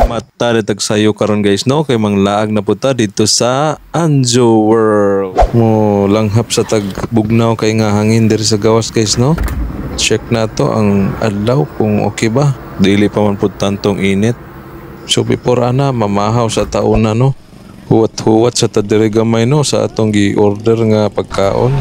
Mata detag sayo karon guys no kay manglaag na puta dito sa Anjo World. Mo langhap sa tag bugnaw kay nga hangin diri sa gawas guys no. Check na to ang adlaw kung okay ba. Dili pa man pud tantong init. So before ana mamahaw sa taon na no. Huwat-huwat sa tadiri gamay no sa atong gi-order nga pagkaon.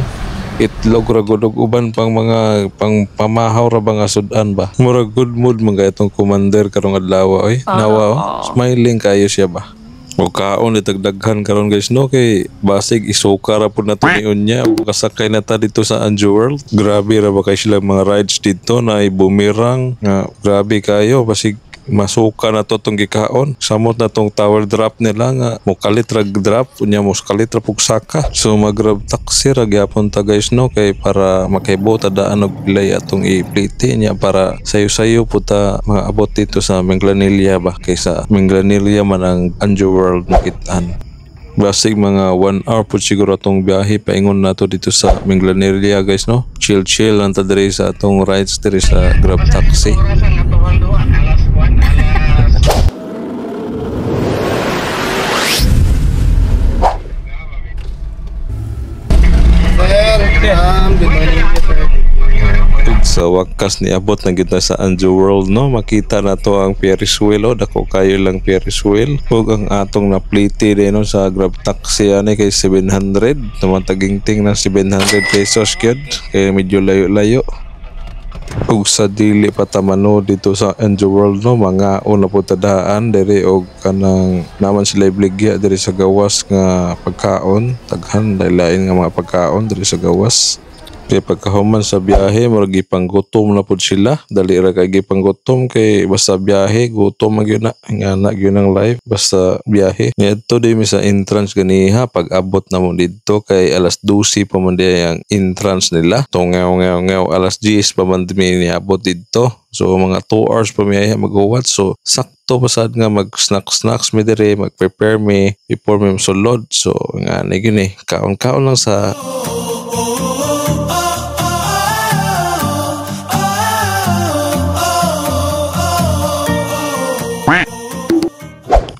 Itlog ra gud og uban pang mga pang pamahaw ra ba nga sudan ba. Murag good mood man kay itong commander karong adlaw oy. Nawa oh. Smiling kayo siya ba. O kaon itagdaghan karon guys no kay basig isuka ra pud nato ni unya ug kasakay na ta dito sa Anjo World. Grabe ra ba kay sila mga rides dito na bumirang nga grabe kayo basig masuka na to tong gikaon. Samot na tong tower drop nila nga mukalit ra drop unya muskalit ra pug saka. So mag-grab taxi ra gyapon ta guys no kay para makaibo ta daan og bilay atong ipliti niya para sayo-sayo po ta maabot dito sa Minglanilla ba kaysa Minglanilla man ang Anjo World makit-an. Basig mga 1 hour po siguro atong biyahe paingon nato dito sa Minglanilla guys no. Chill lang ta diri sa atong rides diri sa grab taxi. Sa wakas ni abot na kita sa Anjo World no, makita na to ang Ferris wheel o dako kayo lang Ferris wheel ug ang atong napliti din no sa grab taxi ani kay 700 naman tagingting na 700 pesos gyud kay medyo layo-layo. Ug sa dili pa tamano dito sa Anjo World no mga una po tadaan diri og kanang naman sila ibligya diri sa gawas nga pagkaon daghan lain nga mga pagkaon diri sa gawas. Kaya pagkahuman sa biyahe murag gipanggutom na pud sila dali ra kay gipanggutom kay basta biyahe gutom magyud na nga na gyud ang life basta biyahe. Ngadto di mi sa entrance ganiha pag abot na mo didto kay alas 12 pa man di ang entrance nila. Tungaw alas 10 pa man mi niabot didto. So mga 2 hours pa mi maghuwat so sakto pasad nga mag snacks mi diri mag-prepare mi before mi sulod. So nga ni gyud kaon-kaon lang sa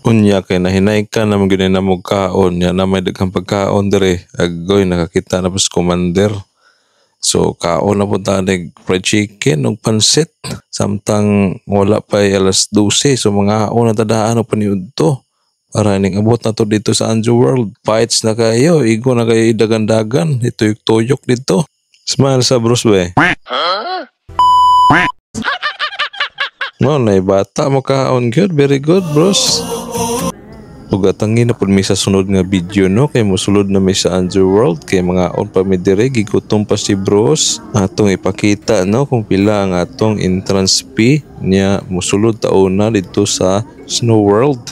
unya kay nahinay ka na mga na mo kaon nya na may daghang pagkaon dire agoy nakakita na pas commander. So kaon na po tanig fried chicken ug pansit samtang wala pa alas 12 so mga una tadaan og paniudto para ning abot na to dito sa Anjo World. Fights na kayo igo na kayo dagan-dagan ito yung tuyok dito. Smile sa bros be. No, na bata mo kaon good, very good bros. Ug atangin na pud mi sa sunod nga video no kay mosulod na mi sa Anjo World kay mga on pa mi dire gigutom pa si bros atong ipakita no kung pila ang atong entrance fee niya mosulod taon na dito sa Snow World.